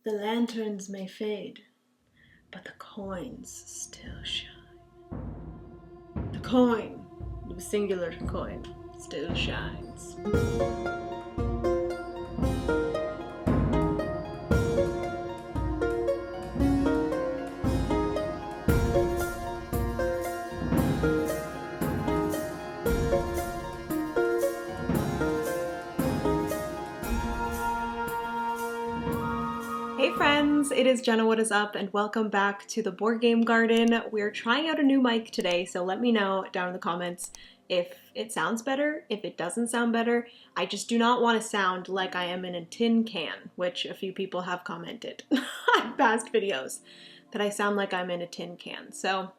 The lanterns may fade, but the coins still shine. The coin, the singular coin, still shines. Hey friends, it is Jenna, what is up, and welcome back to the Board Game Garden. We're trying out a new mic today, so let me know down in the comments if it sounds better, if it doesn't sound better. I just do not want to sound like I am in a tin can, which a few people have commented on past videos, that I sound like I'm in a tin can. So,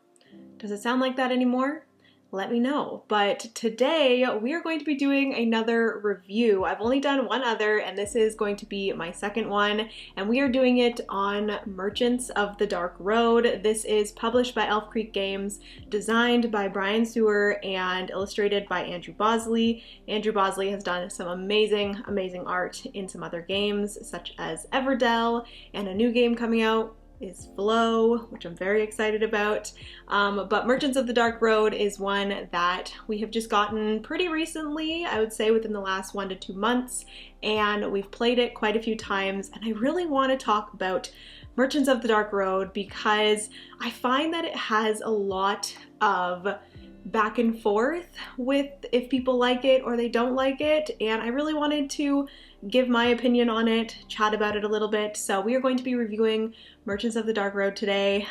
does it sound like that anymore? Let me know. But today we are going to be doing another review. I've only done one other, and this is going to be my second one, and we are doing it on Merchants of the Dark Road. This is published by Elf Creek Games, designed by Brian Sewer, and illustrated by Andrew Bosley. Andrew Bosley has done some amazing art in some other games, such as Everdell, and a new game coming out is Flow, which I'm very excited about. But Merchants of the Dark Road is one that we have just gotten pretty recently, I would say within the last 1 to 2 months, and we've played it quite a few times, and I really want to talk about Merchants of the Dark Road because I find that it has a lot of back and forth with if people like it or they don't like it, and I really wanted to give my opinion on it, chat about it a little bit. So we are going to be reviewing Merchants of the Dark Road today.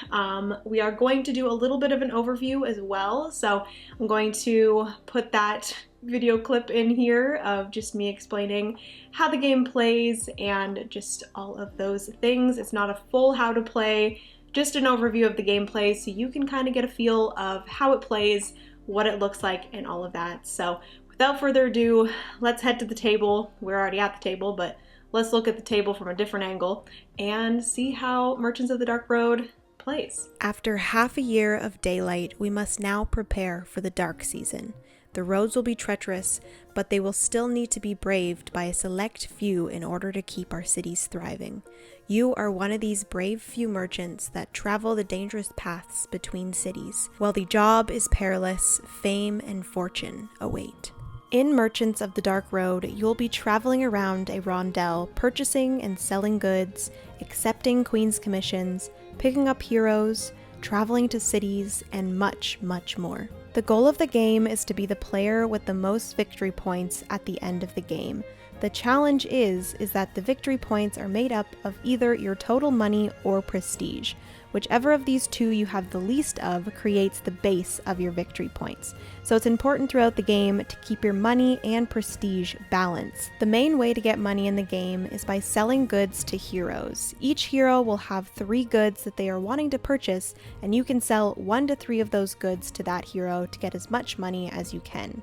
We are going to do a little bit of an overview as well, so I'm going to put that video clip in here of just me explaining how the game plays and just all of those things. It's not a full how to play, just an overview of the gameplay so you can kind of get a feel of how it plays, what it looks like, and all of that. So without further ado, let's head to the table. We're already at the table, but let's look at the table from a different angle and see how Merchants of the Dark Road plays. After half a year of daylight, we must now prepare for the dark season. The roads will be treacherous, but they will still need to be braved by a select few in order to keep our cities thriving. You are one of these brave few merchants that travel the dangerous paths between cities. While the job is perilous, fame and fortune await. In Merchants of the Dark Road, you'll be traveling around a rondel, purchasing and selling goods, accepting queen's commissions, picking up heroes, traveling to cities, and much, much more. The goal of the game is to be the player with the most victory points at the end of the game. The challenge is that the victory points are made up of either your total money or prestige. Whichever of these two you have the least of creates the base of your victory points. So it's important throughout the game to keep your money and prestige balanced. The main way to get money in the game is by selling goods to heroes. Each hero will have 3 goods that they are wanting to purchase, and you can sell 1 to 3 of those goods to that hero to get as much money as you can.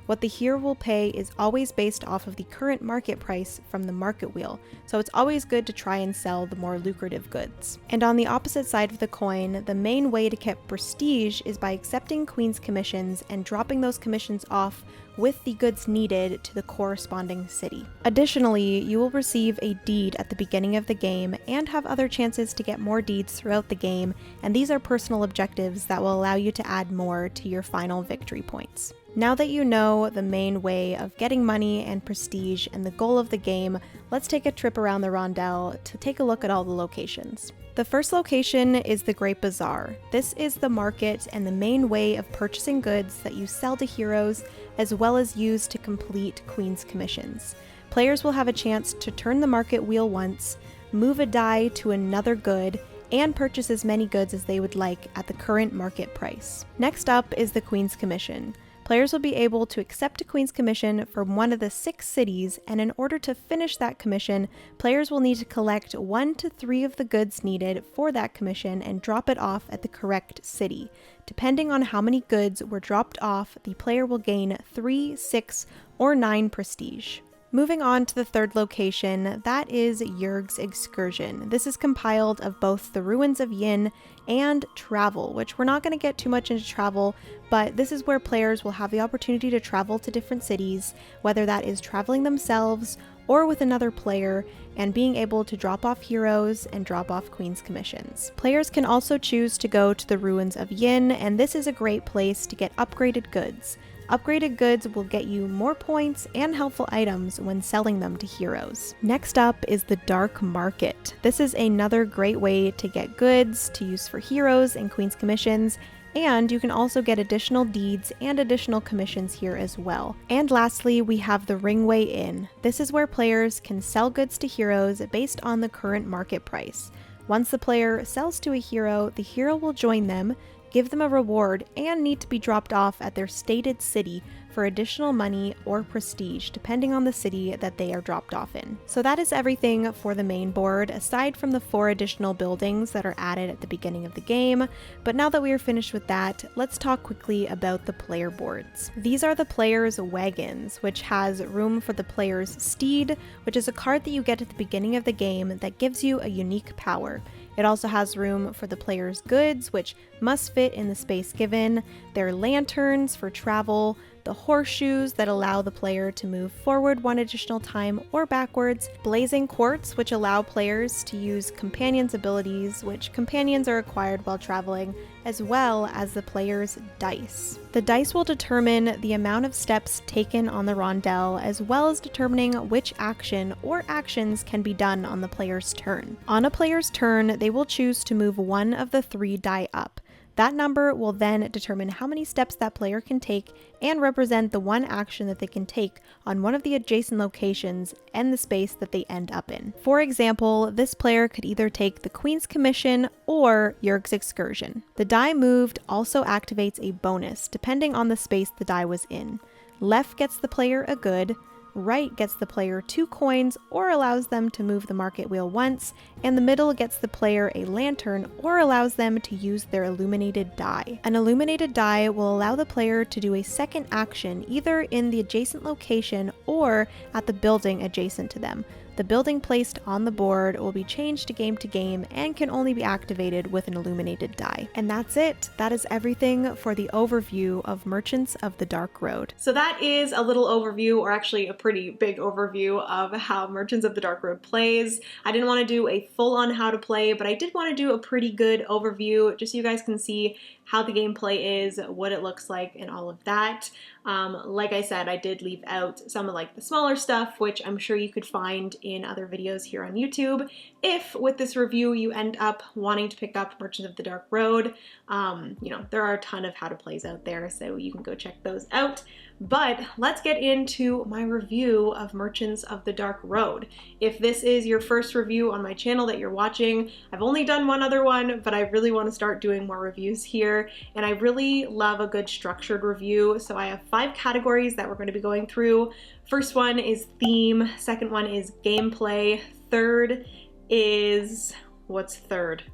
What the hero will pay is always based off of the current market price from the market wheel, so it's always good to try and sell the more lucrative goods. And on the opposite side of the coin, the main way to get prestige is by accepting queen's commissions and dropping those commissions off with the goods needed to the corresponding city. Additionally, you will receive a deed at the beginning of the game and have other chances to get more deeds throughout the game, and these are personal objectives that will allow you to add more to your final victory points. Now that you know the main way of getting money and prestige and the goal of the game, let's take a trip around the rondel to take a look at all the locations. The first location is the Great Bazaar. This is the market and the main way of purchasing goods that you sell to heroes as well as use to complete queen's commissions. Players will have a chance to turn the market wheel once, move a die to another good, and purchase as many goods as they would like at the current market price. Next up is the Queen's Commission. Players will be able to accept a Queen's Commission from one of the 6 cities, and in order to finish that commission, players will need to collect 1 to 3 of the goods needed for that commission and drop it off at the correct city. Depending on how many goods were dropped off, the player will gain 3, 6, or 9 prestige. Moving on to the third location, that is Jurg's Excursion. This is compiled of both the Ruins of Yin and Travel, which we're not going to get too much into travel, but this is where players will have the opportunity to travel to different cities, whether that is traveling themselves or with another player, and being able to drop off heroes and drop off queen's commissions. Players can also choose to go to the ruins of Yin, and this is a great place to get upgraded goods. Upgraded goods will get you more points and helpful items when selling them to heroes. Next up is the Dark Market. This is another great way to get goods to use for heroes and queen's commissions, and you can also get additional deeds and additional commissions here as well. And lastly, we have the Ringway Inn. This is where players can sell goods to heroes based on the current market price. Once the player sells to a hero, the hero will join them, give them a reward, and need to be dropped off at their stated city for additional money or prestige, depending on the city that they are dropped off in. So that is everything for the main board, aside from the 4 additional buildings that are added at the beginning of the game. But now that we are finished with that, let's talk quickly about the player boards. These are the player's wagons, which has room for the player's steed, which is a card that you get at the beginning of the game that gives you a unique power. It also has room for the player's goods, which must fit in the space given, their lanterns for travel, the horseshoes that allow the player to move forward 1 additional time or backwards, blazing quartz, which allow players to use companions' abilities, which companions are acquired while traveling, as well as the player's dice. The dice will determine the amount of steps taken on the rondel, as well as determining which action or actions can be done on the player's turn. On a player's turn, they will choose to move 1 of the 3 die up. That number will then determine how many steps that player can take and represent the 1 action that they can take on one of the adjacent locations and the space that they end up in. For example, this player could either take the Queen's Commission or Yurg's Excursion. The die moved also activates a bonus depending on the space the die was in. Left gets the player a good, right gets the player 2 coins or allows them to move the market wheel once, and the middle gets the player a lantern or allows them to use their illuminated die. An illuminated die will allow the player to do a second action either in the adjacent location or at the building adjacent to them. The building placed on the board will be changed to game and can only be activated with an illuminated die. And that's it. That is everything for the overview of Merchants of the Dark Road. So that is a little overview, or actually a pretty big overview of how Merchants of the Dark Road plays. I didn't want to do a full on how to play, but I did want to do a pretty good overview just so you guys can see how the gameplay is, what it looks like, and all of that. Like I said, I did leave out some of like the smaller stuff, which I'm sure you could find in other videos here on YouTube. If with this review you end up wanting to pick up Merchants of the Dark Road, you know, there are a ton of how to plays out there, so you can go check those out. But let's get into my review of Merchants of the Dark Road. If this is your first review on my channel that you're watching, I've only done one other one, but I really want to start doing more reviews here, and I really love a good structured review. So I have 5 categories that we're going to be going through. First one is theme, second one is gameplay, third is, what's third?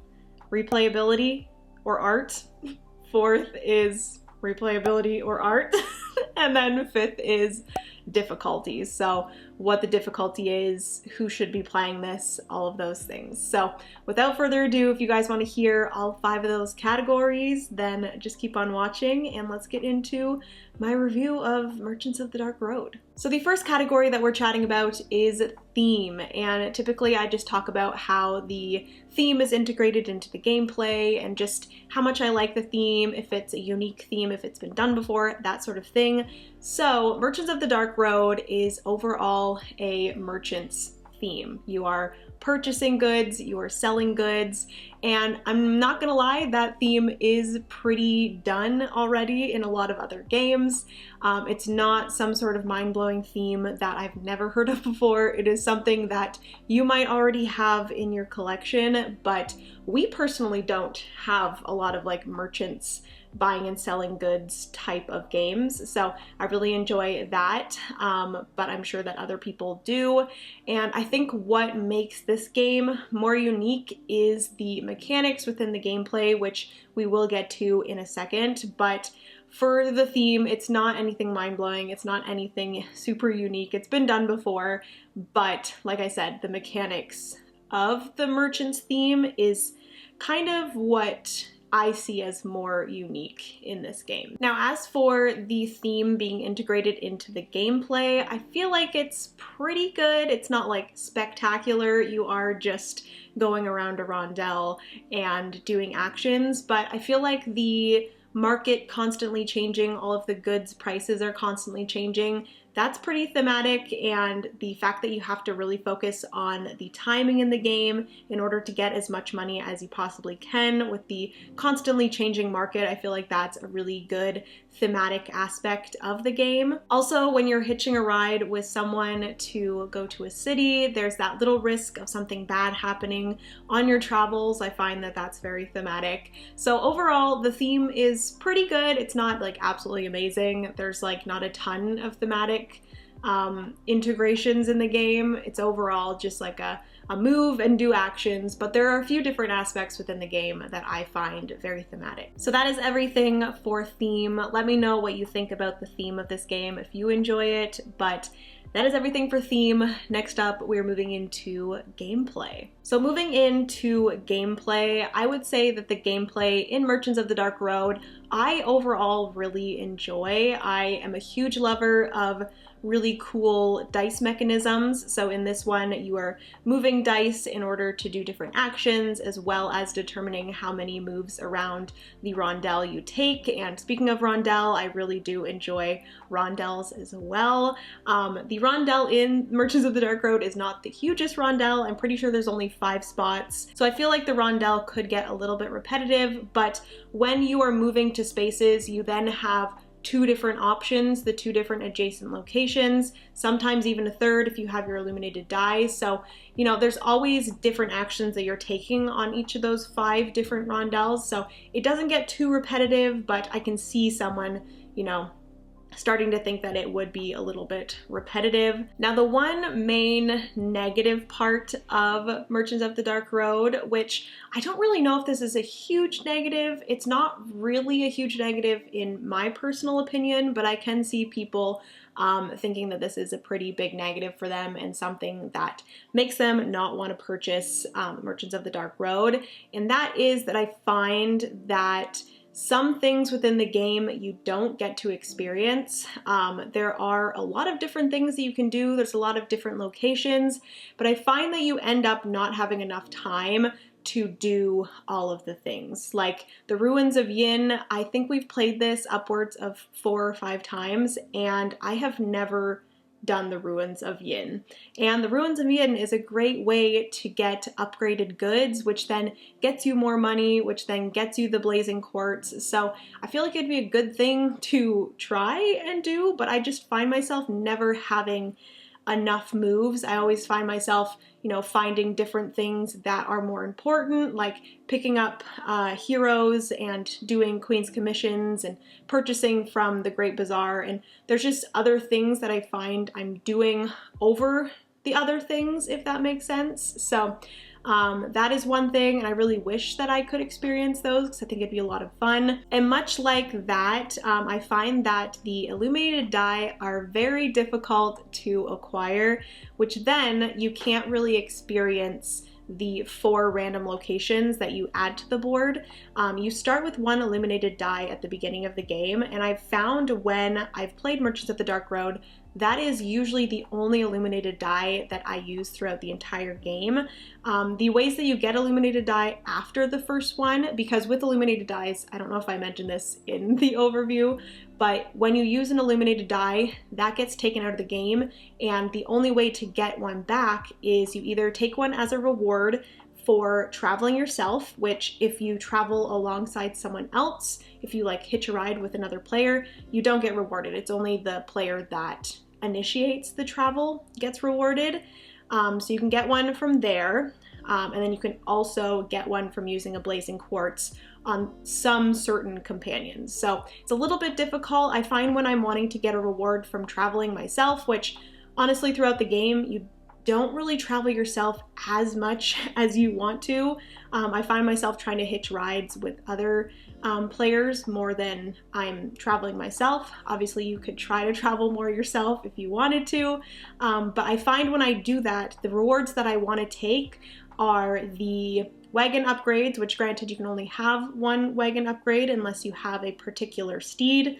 Replayability or art. Fourth is replayability or art. And then 5th is difficulties. So what the difficulty is, who should be playing this, all of those things. So without further ado, if you guys want to hear all 5 of those categories, then just keep on watching and let's get into my review of Merchants of the Dark Road. So the first category that we're chatting about is theme, and typically I just talk about how the theme is integrated into the gameplay and just how much I like the theme, if it's a unique theme, if it's been done before, that sort of thing. So Merchants of the Dark Road is overall a merchant's theme. You are purchasing goods, you are selling goods, and I'm not gonna lie, that theme is pretty done already in a lot of other games. It's not some sort of mind-blowing theme that I've never heard of before. It is something that you might already have in your collection, but we personally don't have a lot of like merchants buying and selling goods type of games. So I really enjoy that, but I'm sure that other people do. And I think what makes this game more unique is the mechanics within the gameplay, which we will get to in a second. But for the theme, it's not anything mind-blowing. It's not anything super unique. It's been done before, but like I said, the mechanics of the merchant's theme is kind of what I see as more unique in this game. Now, as for the theme being integrated into the gameplay, I feel like it's pretty good. It's not like spectacular. You are just going around a rondel and doing actions, but I feel like the market constantly changing, all of the goods prices are constantly changing. That's pretty thematic, and the fact that you have to really focus on the timing in the game in order to get as much money as you possibly can with the constantly changing market, I feel like that's a really good thematic aspect of the game. Also, when you're hitching a ride with someone to go to a city, there's that little risk of something bad happening on your travels. I find that that's very thematic. So overall, the theme is pretty good. It's not like absolutely amazing. There's like not a ton of thematic integrations in the game. It's overall just like a move and do actions, but there are a few different aspects within the game that I find very thematic. So that is everything for theme. Let me know what you think about the theme of this game if you enjoy it, but that is everything for theme. Next up, we're moving into gameplay. So moving into gameplay, I would say that the gameplay in Merchants of the Dark Road, I overall really enjoy. I am a huge lover of really cool dice mechanisms. So in this one, you are moving dice in order to do different actions, as well as determining how many moves around the rondel you take. And speaking of rondel, I really do enjoy rondels as well. The rondel in Merchants of the Dark Road is not the hugest rondel. I'm pretty sure there's only 5 spots. So I feel like the rondel could get a little bit repetitive, but when you are moving to spaces, you then have 2 different options, the 2 different adjacent locations, sometimes even a third if you have your illuminated die. So, you know, there's always different actions that you're taking on each of those 5 different rondels. So it doesn't get too repetitive, but I can see someone, you know, starting to think that it would be a little bit repetitive. Now, the one main negative part of Merchants of the Dark Road, which I don't really know if this is a huge negative, it's not really a huge negative in my personal opinion, but I can see people thinking that this is a pretty big negative for them and something that makes them not want to purchase Merchants of the Dark Road. And that is that I find that some things within the game you don't get to experience. There are a lot of different things that you can do. There's a lot of different locations, but I find that you end up not having enough time to do all of the things. Like the Ruins of Yin, I think we've played this upwards of 4 or 5 times, and I have never done the Ruins of Yin. And the Ruins of Yin is a great way to get upgraded goods, which then gets you more money, which then gets you the blazing quartz. So I feel like it'd be a good thing to try and do, but I just find myself never having enough moves. I always find myself, you know, finding different things that are more important, like picking up heroes and doing Queen's Commissions and purchasing from the Great Bazaar. And there's just other things that I find I'm doing over the other things, if that makes sense. So that is one thing, and I really wish that I could experience those because I think it'd be a lot of fun. And much like that, I find that the illuminated die are very difficult to acquire, which then you can't really experience the 4 random locations that you add to the board. You start with 1 illuminated die at the beginning of the game, and I've found when I've played Merchants of the Dark Road, that is usually the only illuminated die that I use throughout the entire game. The ways that you get illuminated die after the first one, because with illuminated dies, I don't know if I mentioned this in the overview, but when you use an illuminated die, that gets taken out of the game, and the only way to get one back is you either take one as a reward for traveling yourself, which if you travel alongside someone else, if you like hitch a ride with another player, you don't get rewarded. It's only the player that initiates the travel gets rewarded. So you can get one from there, and then you can also get one from using a blazing quartz on some certain companions. So it's a little bit difficult. I find when I'm wanting to get a reward from traveling myself, which honestly throughout the game you don't really travel yourself as much as you want to. I find myself trying to hitch rides with other players more than I'm traveling myself. Obviously, you could try to travel more yourself if you wanted to, but I find when I do that, the rewards that I want to take are the wagon upgrades, which granted you can only have one wagon upgrade unless you have a particular steed.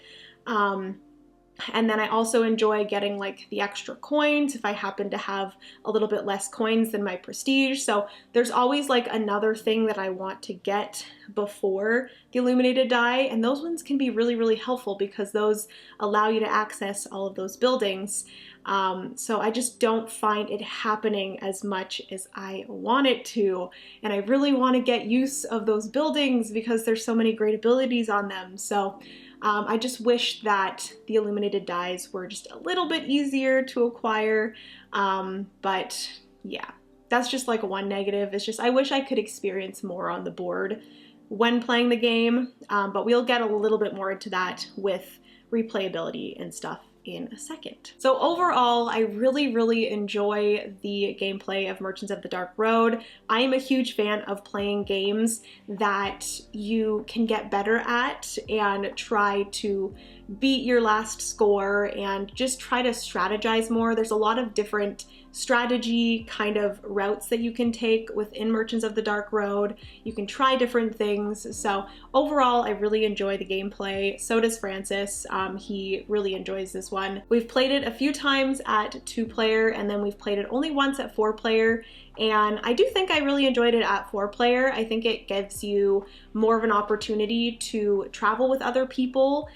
And then I also enjoy getting like the extra coins if I happen to have a little bit less coins than my prestige. So there's always like another thing that I want to get before the illuminated die, and those ones can be really, really helpful because those allow you to access all of those buildings. So I just don't find it happening as much as I want it to, and I really want to get use of those buildings because there's so many great abilities on them. So I just wish that the illuminated dies were just a little bit easier to acquire, but yeah, that's just like one negative. It's just I wish I could experience more on the board when playing the game, but we'll get a little bit more into that with replayability and stuff in a second. So overall, I really, really enjoy the gameplay of Merchants of the Dark Road. I am a huge fan of playing games that you can get better at and try to beat your last score and just try to strategize more. There's a lot of different strategy kind of routes that you can take within Merchants of the Dark Road. You can try different things. So overall, I really enjoy the gameplay. So does Francis. He really enjoys this one. We've played it a few times at 2-player, and then we've played it only once at 4-player. And I do think I really enjoyed it at 4-player. I think it gives you more of an opportunity to travel with other people.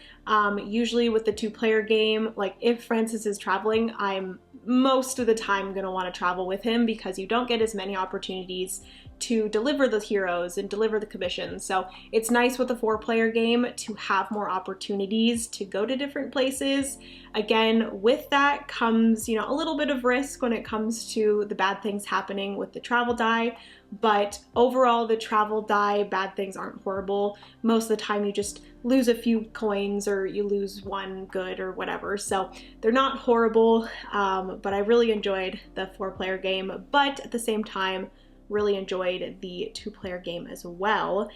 Usually with the 2-player game, like if Francis is traveling, I'm most of the time gonna want to travel with him because you don't get as many opportunities to deliver the heroes and deliver the commissions. So it's nice with a 4-player game to have more opportunities to go to different places. Again, with that comes, you know, a little bit of risk when it comes to the bad things happening with the travel die, but overall the travel die bad things aren't horrible. Most of the time you just lose a few coins or you lose one good or whatever, so they're not horrible, but I really enjoyed the 4-player game, but at the same time really enjoyed the 2-player game as well.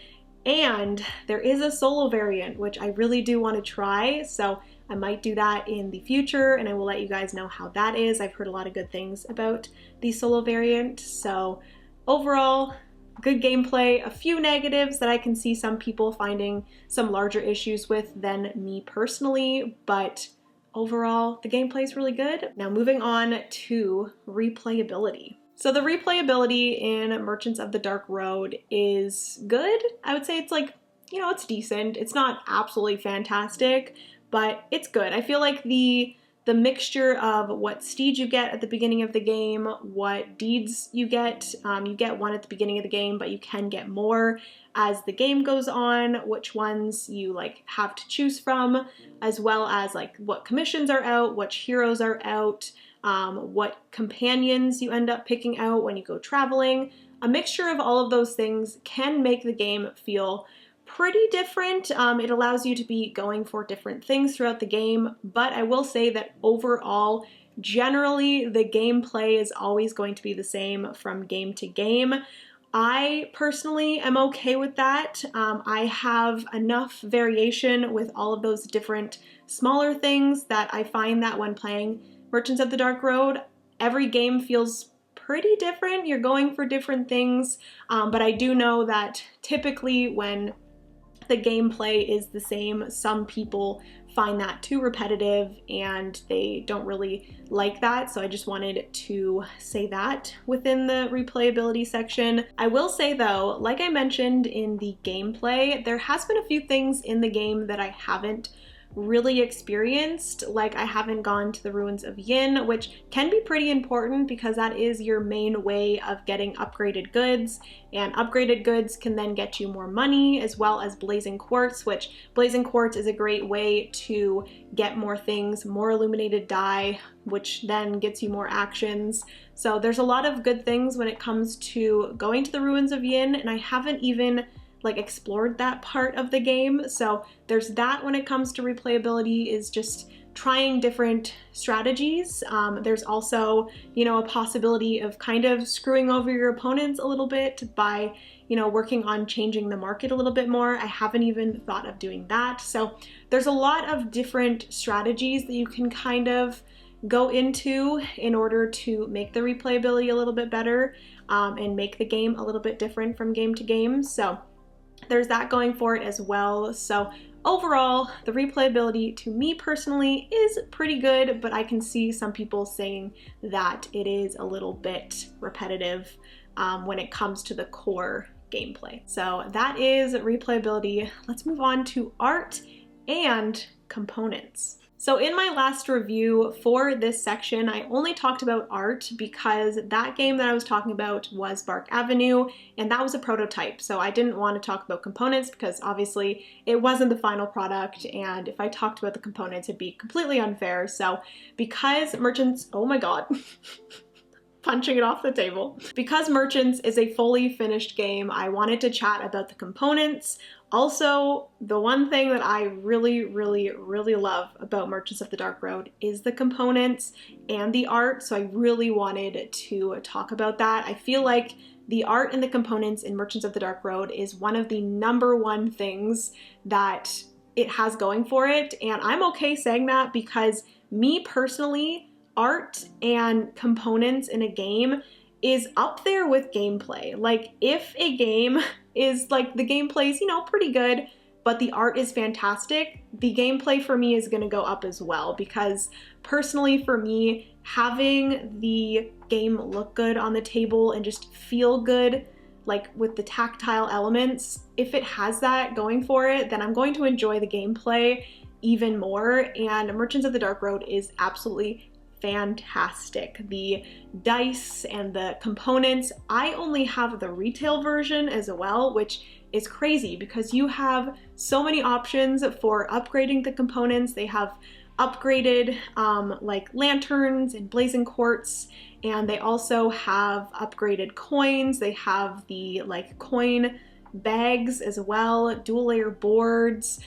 And there is a solo variant, which I really do want to try, so I might do that in the future, and I will let you guys know how that is. I've heard a lot of good things about the solo variant, so overall, good gameplay. A few negatives that I can see some people finding some larger issues with than me personally, but overall, the gameplay is really good. Now moving on to replayability. So the replayability in Merchants of the Dark Road is good. I would say it's like, you know, it's decent. It's not absolutely fantastic, but it's good. I feel like the mixture of what steed you get at the beginning of the game, what deeds you get one at the beginning of the game, but you can get more as the game goes on, which ones you like have to choose from, as well as like what commissions are out, which heroes are out, what companions you end up picking out when you go traveling. A mixture of all of those things can make the game feel pretty different. It allows you to be going for different things throughout the game, but I will say that overall, generally, the gameplay is always going to be the same from game to game. I personally am okay with that. I have enough variation with all of those different smaller things that I find that when playing Merchants of the Dark Road, every game feels pretty different. You're going for different things, but I do know that typically when the gameplay is the same, some people find that too repetitive and they don't really like that. So I just wanted to say that within the replayability section. I will say though, like I mentioned in the gameplay, there has been a few things in the game that I haven't really experienced. Like I haven't gone to the ruins of Yin, which can be pretty important because that is your main way of getting upgraded goods, and upgraded goods can then get you more money, as well as blazing quartz, which blazing quartz is a great way to get more things, more illuminated dye, which then gets you more actions. So there's a lot of good things when it comes to going to the ruins of Yin, and I haven't even like explored that part of the game. So there's that when it comes to replayability, is just trying different strategies. There's also, you know, a possibility of kind of screwing over your opponents a little bit by, you know, working on changing the market a little bit more. I haven't even thought of doing that. So there's a lot of different strategies that you can kind of go into in order to make the replayability a little bit better and make the game a little bit different from game to game. So there's that going for it as well. So overall, the replayability to me personally is pretty good, but I can see some people saying that it is a little bit repetitive when it comes to the core gameplay. So that is replayability. Let's move on to art and components. So in my last review for this section, I only talked about art because that game that I was talking about was Bark Avenue, and that was a prototype. So I didn't want to talk about components because obviously it wasn't the final product, and if I talked about the components, it'd be completely unfair. So because Merchants, oh my God, punching it off the table. Because Merchants is a fully finished game, I wanted to chat about the components. Also, the one thing that I really love about Merchants of the Dark Road is the components and the art, so I really wanted to talk about that. I feel like the art and the components in Merchants of the Dark Road is one of the #1 things that it has going for it, and I'm okay saying that because me personally, art and components in a game is up there with gameplay. Like, if a game is like, the gameplay's, you know, pretty good, but the art is fantastic, the gameplay for me is gonna go up as well, because personally for me, having the game look good on the table and just feel good, like with the tactile elements, if it has that going for it, then I'm going to enjoy the gameplay even more, and Merchants of the Dark Road is absolutely fantastic. The dice and the components, I only have the retail version as well, which is crazy because you have so many options for upgrading the components. They have upgraded like lanterns and blazing quartz, and they also have upgraded coins. They have the like coin bags as well, dual layer boards.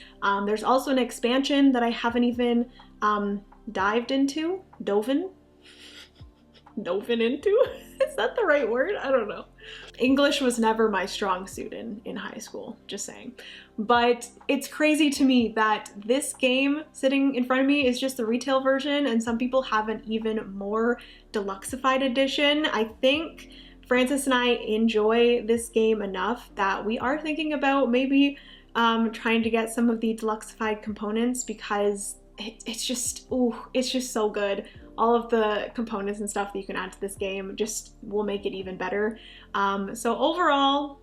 There's also an expansion that I haven't even dove into? Is that the right word? I don't know. English was never my strong suit in high school, just saying. But it's crazy to me that this game sitting in front of me is just the retail version, and some people have an even more deluxeified edition. I think Francis and I enjoy this game enough that we are thinking about maybe trying to get some of the deluxeified components, because it's just, ooh, it's just so good. All of the components and stuff that you can add to this game just will make it even better. So overall,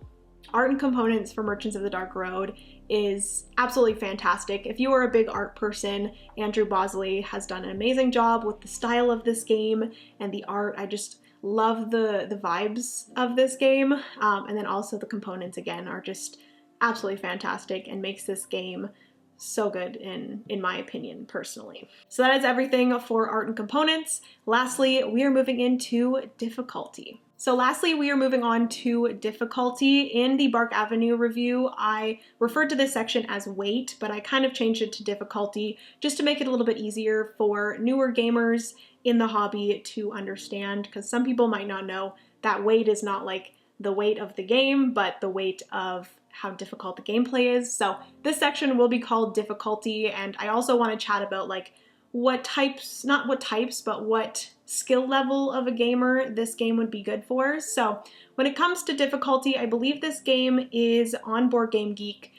art and components for Merchants of the Dark Road is absolutely fantastic. If you are a big art person, Andrew Bosley has done an amazing job with the style of this game and the art. I just love the vibes of this game. And then also the components, again, are just absolutely fantastic and makes this game so good in my opinion, personally. So that is everything for art and components. Lastly, we are moving into difficulty. So lastly, we are moving on to difficulty. In the Bark Avenue review, I referred to this section as weight, but I kind of changed it to difficulty just to make it a little bit easier for newer gamers in the hobby to understand, because some people might not know that weight is not like the weight of the game, but the weight of how difficult the gameplay is. So this section will be called difficulty, and I also want to chat about like what types, not what types, but what skill level of a gamer this game would be good for. So when it comes to difficulty, I believe this game is on Board Game Geek.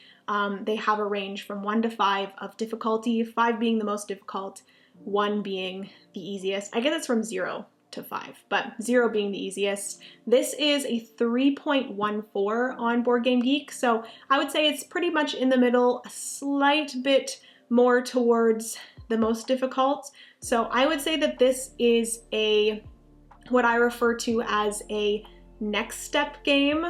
They have a range from 1 to 5 of difficulty, 5 being the most difficult, 1 being the easiest. I guess it's from 0 to 5, but 0 being the easiest. This is a 3.14 on Board Game Geek, so I would say it's pretty much in the middle, a slight bit more towards the most difficult. So I would say that this is what I refer to as a next step game.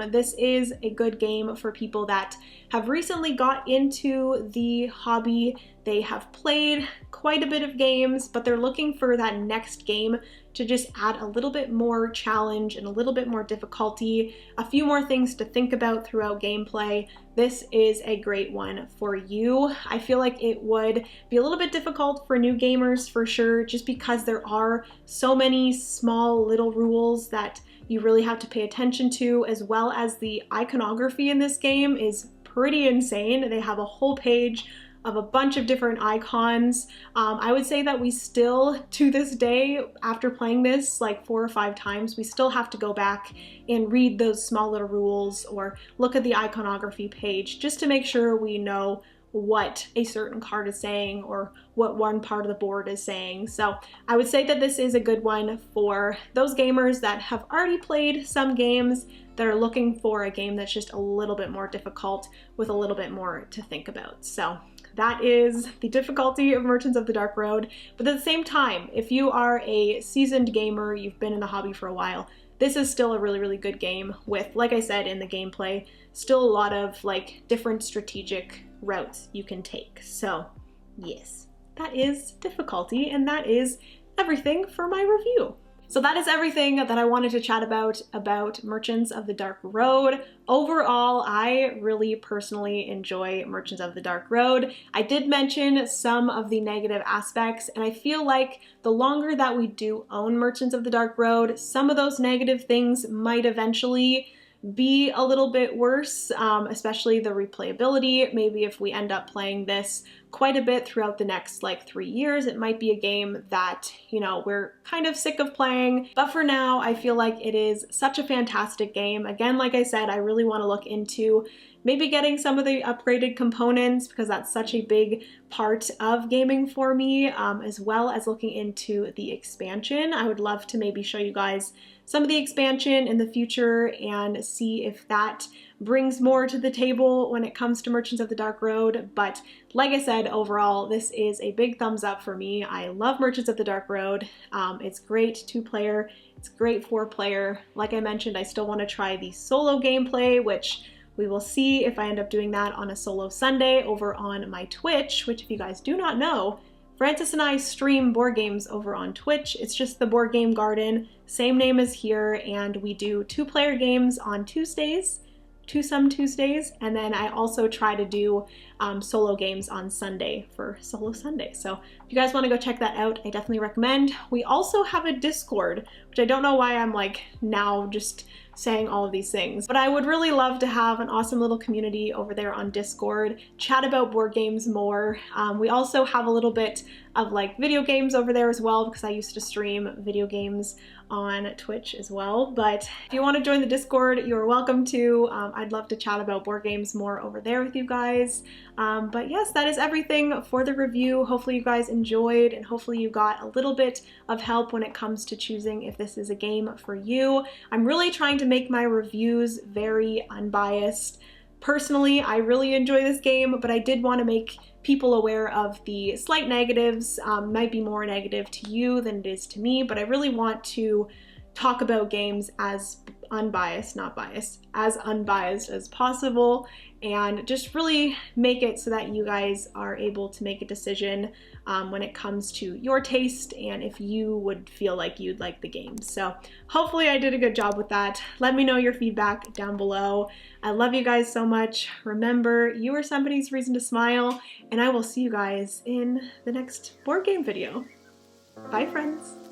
This is a good game for people that have recently got into the hobby. They have played quite a bit of games, but they're looking for that next game to just add a little bit more challenge and a little bit more difficulty, a few more things to think about throughout gameplay. This is a great one for you. I feel like it would be a little bit difficult for new gamers for sure, just because there are so many small little rules that you really have to pay attention to, as well as the iconography in this game is pretty insane. They have a whole page of a bunch of different icons. I would say that we still, to this day, after playing this like 4 or 5 times, we still have to go back and read those small little rules or look at the iconography page just to make sure we know what a certain card is saying or what one part of the board is saying. So I would say that this is a good one for those gamers that have already played some games that are looking for a game that's just a little bit more difficult with a little bit more to think about. So that is the difficulty of Merchants of the Dark Road. But at the same time, if you are a seasoned gamer, you've been in the hobby for a while, this is still a really, really good game with, like I said in the gameplay, still a lot of like different strategic routes you can take. So yes, that is difficulty, and that is everything for my review. So that is everything that I wanted to chat about Merchants of the Dark Road. Overall, I really personally enjoy Merchants of the Dark Road. I did mention some of the negative aspects, and I feel like the longer that we do own Merchants of the Dark Road, some of those negative things might eventually be a little bit worse, especially the replayability. Maybe if we end up playing this quite a bit throughout the next like 3 years, it might be a game that, you know, we're kind of sick of playing. But for now, I feel like it is such a fantastic game. Again, like I said, I really want to look into maybe getting some of the upgraded components because that's such a big part of gaming for me, as well as looking into the expansion. I would love to maybe show you guys some of the expansion in the future and see if that brings more to the table when it comes to Merchants of the Dark Road. But like I said, overall, this is a big thumbs up for me. I love Merchants of the Dark Road. It's great 2-player, it's great 4-player. Like I mentioned, I still want to try the solo gameplay, which we will see if I end up doing that on a solo Sunday over on my Twitch, which if you guys do not know, Francis and I stream board games over on Twitch. It's just the Board Game Garden, same name as here, and we do 2-player games on Tuesdays, Twosome Tuesdays, and then I also try to do solo games on Sunday for Solo Sunday. So if you guys want to go check that out, I definitely recommend. We also have a Discord, which I don't know why I'm like now just saying all of these things, but I would really love to have an awesome little community over there on Discord, chat about board games more. We also have a little bit of like video games over there as well, because I used to stream video games on Twitch as well. But if you want to join the Discord, you're welcome to. I'd love to chat about board games more over there with you guys. But yes, that is everything for the review. Hopefully you guys enjoyed, and hopefully you got a little bit of help when it comes to choosing if this is a game for you. I'm really trying to make my reviews very unbiased. Personally, I really enjoy this game, but I did want to make people aware of the slight negatives. Might be more negative to you than it is to me, but I really want to talk about games as unbiased, not biased, as unbiased as possible, and just really make it so that you guys are able to make a decision when it comes to your taste and if you would feel like you'd like the game. So hopefully I did a good job with that. Let me know your feedback down below. I love you guys so much. Remember, you are somebody's reason to smile, and I will see you guys in the next board game video. Bye, friends.